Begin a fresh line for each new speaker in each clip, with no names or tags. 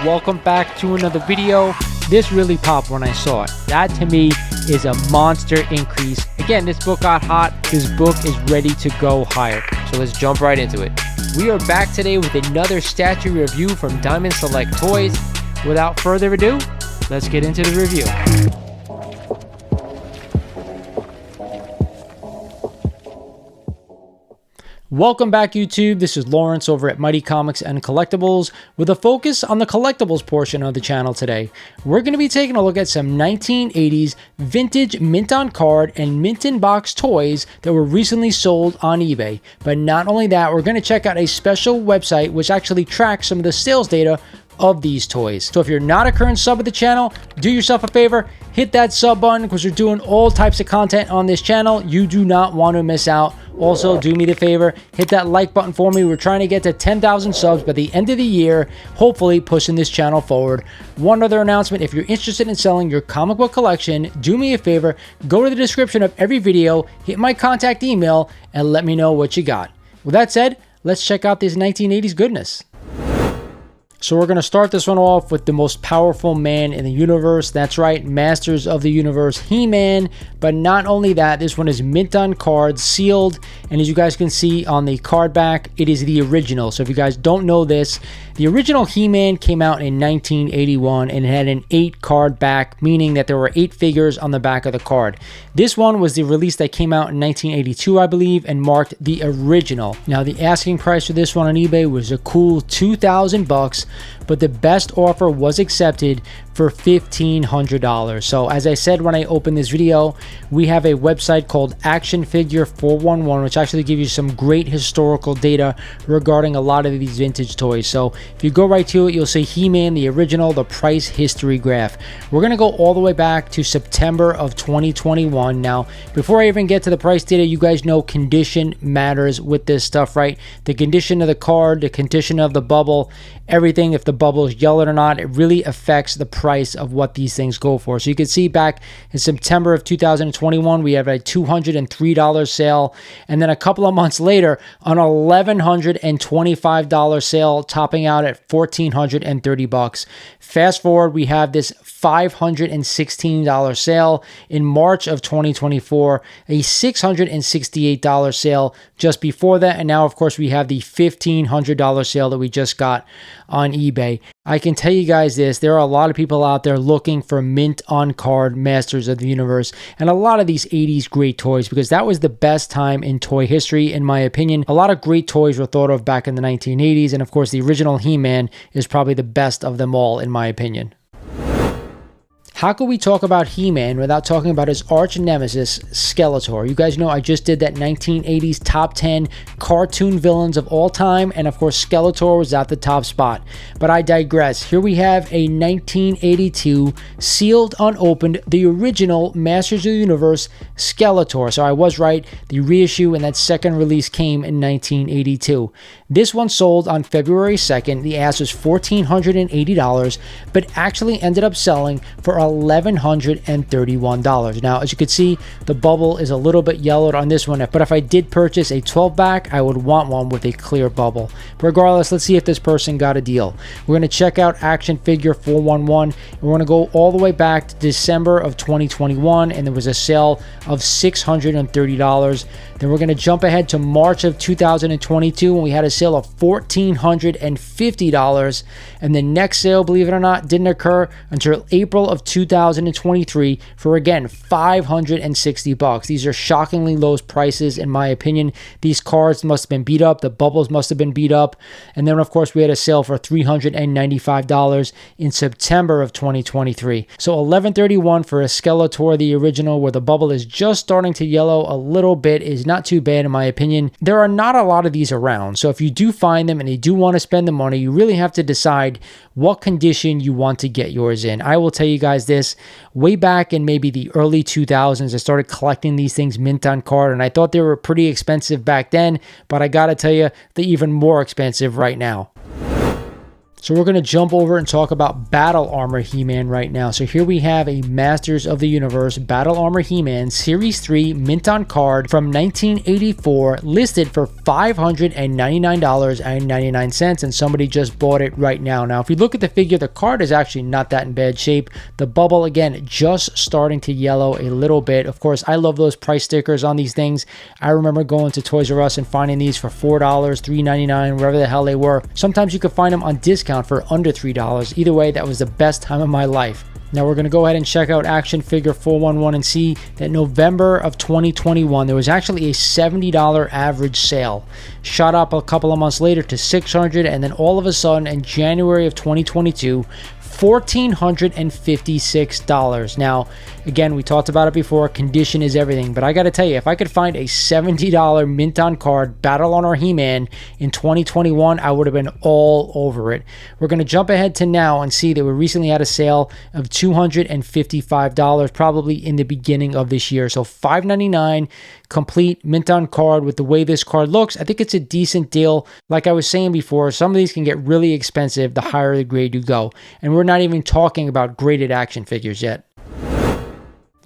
welcome back to another video. This really popped when I saw it. That to me is a monster increase. Again, this book got hot. This book is ready to go higher.
So let's jump right into it.
We are back today with another statue review from Diamond Select Toys. Without further ado, let's get into the review. Welcome back, YouTube. This is Lawrence over at Mighty Comics and Collectibles with a focus on the collectibles portion of the channel today. We're going to be taking a look at some 1980s vintage mint on card and mint in box toys that were recently sold on eBay. But not only that, we're going to check out a special website which actually tracks some of the sales data of these toys. So if you're not a current sub of the channel, do yourself a favor, hit that sub button because we're doing all types of content on this channel. You do not want to miss out. Also, do me the favor, hit that like button for me. We're trying to get to 10,000 subs by the end of the year, hopefully pushing this channel forward. One other announcement, if you're interested in selling your comic book collection, do me a favor, go to the description of every video, hit my contact email, and let me know what you got. With that said, let's check out this 1980s goodness. So we're going to start this one off with the most powerful man in the universe. That's right, Masters of the Universe, He-Man. But not only that, this one is mint on card, sealed. And as you guys can see on the card back, it is the original. So if you guys don't know this, the original He-Man came out in 1981 and it had an 8 card back, meaning that there were 8 figures on the back of the card. This one was the release that came out in 1982, I believe, and marked the original. Now the asking price for this one on eBay was a cool $2,000, but the best offer was accepted for $1,500. So as I said when I opened this video, we have a website called Action Figure 411, which actually gives you some great historical data regarding a lot of these vintage toys. So if you go right to it, you'll see He-Man, the original, the price history graph. We're going to go all the way back to September of 2021. Now, before I even get to the price data, you guys know condition matters with this stuff, right? The condition of the card, the condition of the bubble, everything, if the bubble is yellowed or not, it really affects the price of what these things go for. So you can see back in September of 2021, we have a $203 sale, and then a couple of months later, an $1,125 sale, topping out at $1,430. Fast forward, we have this $516 sale in March of 2024, a $668 sale just before that, and now of course we have the $1,500 sale that we just got on eBay. I can tell you guys this, there are a lot of people out there looking for mint on card Masters of the Universe and a lot of these 80s great toys, because that was the best time in toy history in my opinion. A lot of great toys were thought of back in the 1980s, and of course the original He-Man is probably the best of them all in my opinion. How could we talk about He-Man without talking about his arch nemesis, Skeletor? You guys know I just did that 1980s top 10 cartoon villains of all time, and of course Skeletor was at the top spot. But I digress. Here we have a 1982 sealed, unopened, the original Masters of the Universe Skeletor. So I was right, the reissue and that second release came in 1982. This one sold on February 2nd. The ass was $1,480, but actually ended up selling for $1,131. Now, as you can see, the bubble is a little bit yellowed on this one, but if I did purchase a 12 back, I would want one with a clear bubble. But regardless, let's see if this person got a deal. We're going to check out Action Figure 411, and we're going to go all the way back to December of 2021, and there was a sale of $630. Then we're going to jump ahead to March of 2022, when we had a sale of $1,450, and the next sale, believe it or not, didn't occur until April of 2023 for, again, $560. These are shockingly low prices in my opinion. These cards must have been beat up, the bubbles must have been beat up, and then of course we had a sale for $395 in September of 2023. So $1,131 for a Skeletor, the original, where the bubble is just starting to yellow a little bit, is not too bad in my opinion. There are not a lot of these around, so if you do find them and you do want to spend the money, you really have to decide what condition you want to get yours in. I will tell you guys this, way back in maybe the early 2000s, I started collecting these things mint on card, and I thought they were pretty expensive back then, but I gotta tell you, they're even more expensive right now. So we're going to jump over and talk about Battle Armor He-Man right now. So here we have a Masters of the Universe Battle Armor He-Man Series 3 mint on card from 1984, listed for $5 $599.99, and somebody just bought it right now. Now, if you look at the figure, the card is actually not that in bad shape. The bubble, again, just starting to yellow a little bit. Of course, I love those price stickers on these things. I remember going to Toys R Us and finding these for $4, $3.99, wherever the hell they were. Sometimes you could find them on discount for under $3. Either way, that was the best time of my life. Now we're going to go ahead and check out Action Figure 411 and see that November of 2021, there was actually a $70 average sale. Shot up a couple of months later to $600, and then all of a sudden in January of 2022, $1,456. Now, again, we talked about it before, condition is everything, but I gotta tell you, if I could find a $70 mint on card Battle Honor He-Man in 2021, I would have been all over it. We're gonna jump ahead to now and see that we recently had a sale of $255, probably in the beginning of this year. So $599 complete mint on card. With the way this card looks, I think it's a decent deal. Like I was saying before, some of these can get really expensive the higher the grade you go, and we're not even talking about graded action figures yet.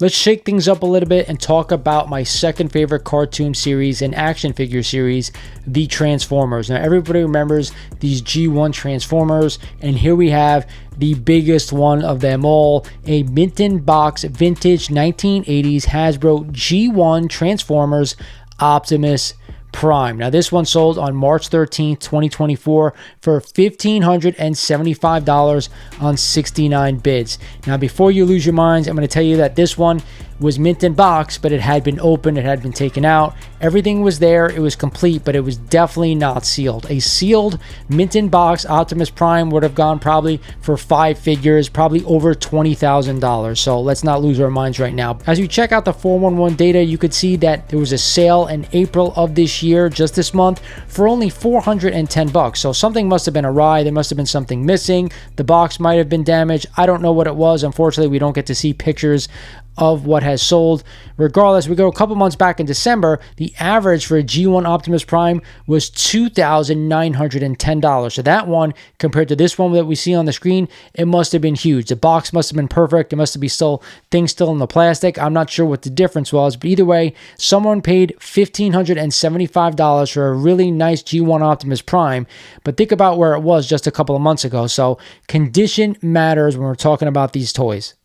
Let's shake things up a little bit and talk about my second favorite cartoon series and action figure series, the Transformers. Now, everybody remembers these G1 Transformers, and here we have the biggest one of them all, a mint in box vintage 1980s Hasbro G1 Transformers Optimus Prime. Now, this one sold on March 13th, 2024 for $1,575 on 69 bids. Now, before you lose your minds, I'm going to tell you that this one was mint in box, but it had been opened, it had been taken out. Everything was there, it was complete, but it was definitely not sealed. A sealed mint in box Optimus Prime would have gone probably for 5 figures, probably over $20,000. So let's not lose our minds right now. As you check out the 411 data, you could see that there was a sale in April of this year, just this month, for only $410. So something must have been awry. There must have been something missing. The box might have been damaged. I don't know what it was. Unfortunately, we don't get to see pictures of what has sold. Regardless, we go a couple months back in December, the average for a G1 Optimus Prime was $2,910. So that one, compared to this one that we see on the screen, it must have been huge. The box must have been perfect. It must be things still in the plastic. I'm not sure what the difference was, but either way, someone paid $1,575 for a really nice G1 Optimus Prime. But think about where it was just a couple of months ago. So condition matters when we're talking about these toys.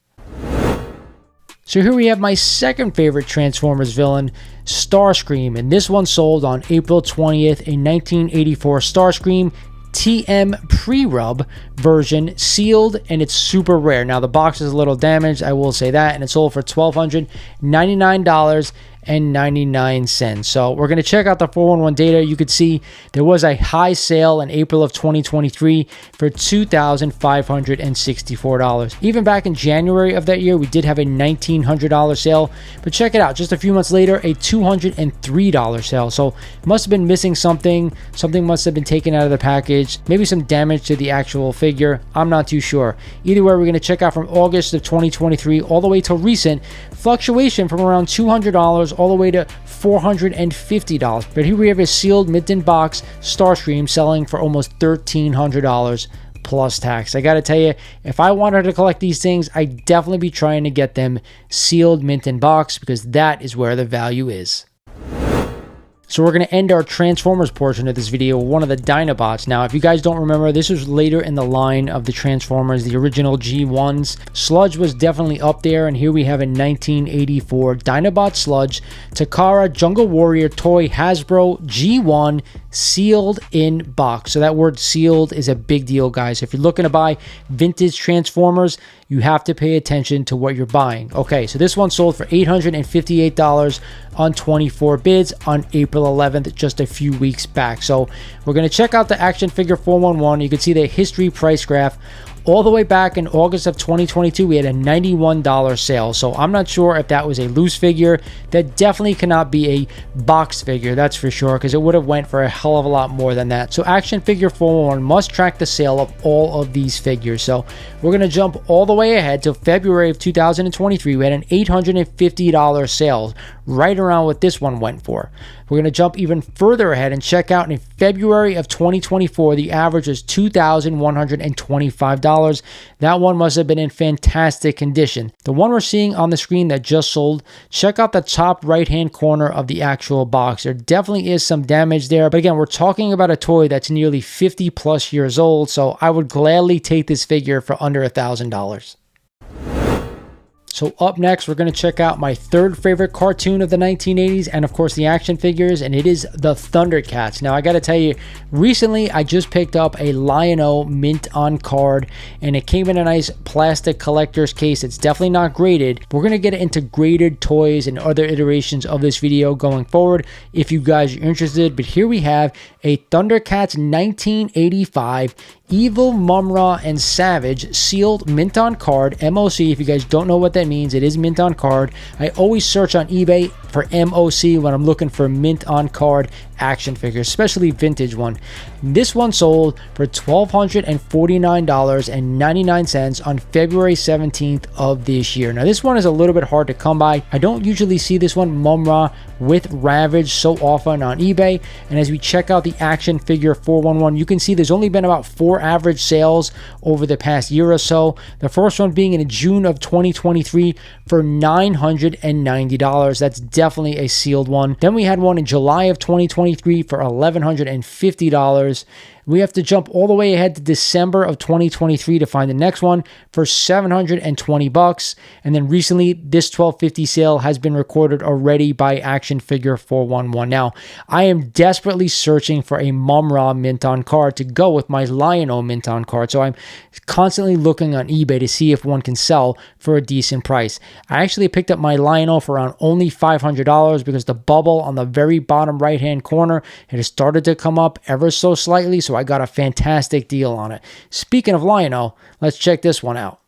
So here we have my second favorite Transformers villain, Starscream, and this one sold on April 20th, a 1984 Starscream TM pre-rub version, sealed, and it's super rare. Now, the box is a little damaged, I will say that, and it sold for $1,299.99. So we're going to check out the 411 data. You could see there was a high sale in April of 2023 for $2,564. Even back in January of that year, we did have a $1,900 sale, but check it out, just a few months later, a $203 sale. So it must have been missing something must have been taken out of the package, maybe some damage to the actual figure, I'm not too sure. Either way, we're going to check out from August of 2023 all the way till recent, fluctuation from around $200 all the way to $450. But here we have a sealed mint in box Starscream selling for almost $1,300 plus tax. I gotta tell you, if I wanted to collect these things, I'd definitely be trying to get them sealed mint in box, because that is where the value is. So we're going to end our Transformers portion of this video with one of the Dinobots. Now, if you guys don't remember, this was later in the line of the Transformers, the original G1s. Sludge was definitely up there, and here we have a 1984 Dinobot Sludge Takara Jungle Warrior toy Hasbro G1 sealed in box. So that word sealed is a big deal, guys. If you're looking to buy vintage Transformers, you have to pay attention to what you're buying. Okay, so this one sold for $858 on 24 bids on April 11th, just a few weeks back. So we're going to check out the Action Figure 411. You can see the history price graph. All the way back in August of 2022, we had a $91 sale. So I'm not sure if that was a loose figure. That definitely cannot be a box figure, that's for sure, because it would have went for a hell of a lot more than that. So Action Figure 411 must track the sale of all of these figures. So we're going to jump all the way ahead to February of 2023. We had an $850 sale, right around what this one went for. We're going to jump even further ahead and check out in February of 2024, the average is $2,125. $200. That one must have been in fantastic condition. The one we're seeing on the screen that just sold, check out the top right-hand corner of the actual box. There definitely is some damage there, but again, we're talking about a toy that's nearly 50 plus years old, so I would gladly take this figure for under $1,000. So up next, we're going to check out my third favorite cartoon of the 1980s and of course the action figures, and it is the Thundercats. Now I got to tell you, recently I just picked up a Lion-O mint on card and it came in a nice plastic collector's case. It's definitely not graded. We're going to get into graded toys and other iterations of this video going forward if you guys are interested, but here we have a Thundercats 1985 Evil, Mumra, and Savage sealed mint on card, MOC. If you guys don't know what that means, it is mint on card. I always search on eBay for MOC when I'm looking for mint on card action figures, especially vintage one. This one sold for $1,249.99 on February 17th of this year. Now this one is a little bit hard to come by. I don't usually see this one Mumra with Ravage so often on eBay, and as we check out the action figure 411, you can see there's only been about 4 average sales over the past year or so. The first one being in June of 2023 for $990. That's definitely a sealed one. Then we had one in July of 2023 for $1,150. We have to jump all the way ahead to December of 2023 to find the next one for $720. And then recently, this 1250 sale has been recorded already by Action Figure 411. Now, I am desperately searching for a Mumra mint on card to go with my Lion-O mint on card. So I'm constantly looking on eBay to see if one can sell for a decent price. I actually picked up my Lion-O for around only $500 because the bubble on the very bottom right-hand corner had started to come up ever so slightly. So I got a fantastic deal on it. Speaking of Lion-O, let's check this one out.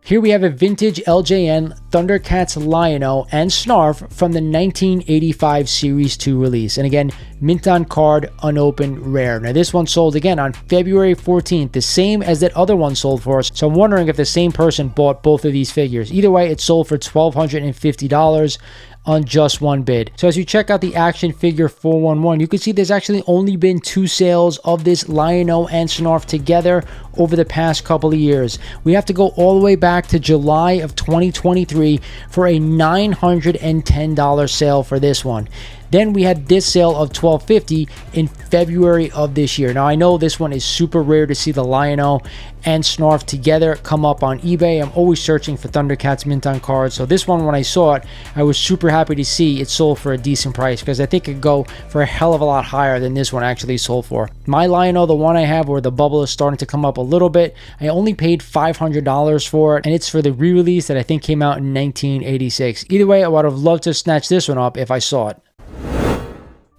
Here we have a vintage LJN Thundercats Lion-O and Snarf from the 1985 Series 2 release. And again, mint on card, unopened, rare. Now this one sold again on February 14th, the same as that other one sold for us. So I'm wondering if the same person bought both of these figures. Either way, it sold for $1,250 on just one bid. So as you check out the action figure 411, you can see there's actually only been 2 sales of this Lion-O and Snarf together over the past couple of years. We have to go all the way back to July of 2023 for a $910 sale for this one. Then we had this sale of $1,250 in February of this year. Now I know this one is super rare to see the Lion-O and Snarf together come up on eBay. I'm always searching for Thundercats mint on cards. So this one, when I saw it, I was super happy to see it sold for a decent price because I think it could go for a hell of a lot higher than this one actually sold for. My Lion-O, the one I have where the bubble is starting to come up a little bit, I only paid $500 for it, and it's for the re-release that I think came out in 1986. Either way, I would have loved to snatch this one up if I saw it.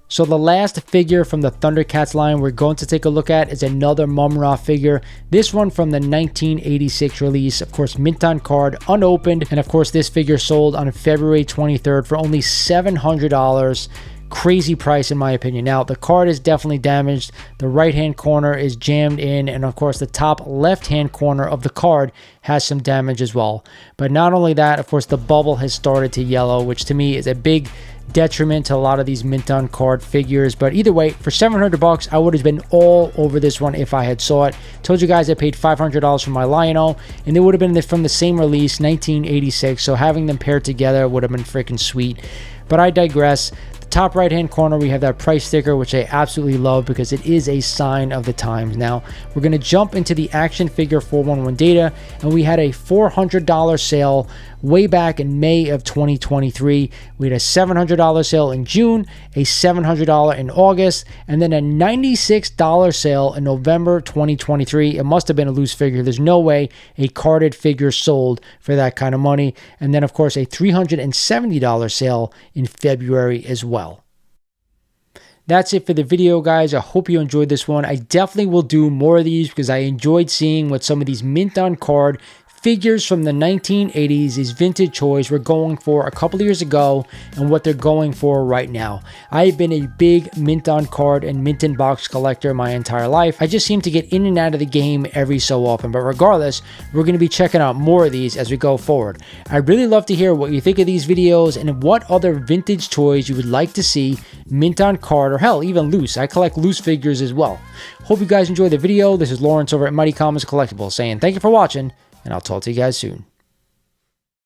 So the last figure from the Thundercats line we're going to take a look at is another Mumra figure. This one from the 1986 release, of course mint on card, unopened, and of course this figure sold on February 23rd for only $700. Crazy price in my opinion. Now the card is definitely damaged. The right hand corner is jammed in, and of course the top left hand corner of the card has some damage as well. But not only that, of course the bubble has started to yellow, which to me is a big detriment to a lot of these mint on card figures. But either way, for $700 I would have been all over this one if I had saw it. Told you guys I paid $500 for my Lion-O, and they would have been from the same release, 1986, so having them paired together would have been freaking sweet. But I digress. Top right hand corner, we have that price sticker, which I absolutely love because it is a sign of the times. Now we're going to jump into the action figure 411 data, and we had a $400 sale way back in May of 2023. We had a $700 sale in June, a $700 in August, and then a $96 sale in November 2023. It must have been a loose figure. There's no way a carded figure sold for that kind of money. And then of course a $370 sale in February as well. That's it for the video, guys. I hope you enjoyed this one. I definitely will do more of these because I enjoyed seeing what some of these mint on card figures from the 1980s, these vintage toys, were going for a couple of years ago and what they're going for right now. I've been a big mint on card and mint in box collector my entire life. I just seem to get in and out of the game every so often, but regardless, we're going to be checking out more of these as we go forward. I'd really love to hear what you think of these videos and what other vintage toys you would like to see mint on card, or hell, even loose. I collect loose figures as well. Hope you guys enjoyed the video. This is Lawrence over at Mighty Comics Collectibles saying thank you for watching, and I'll talk to you guys soon.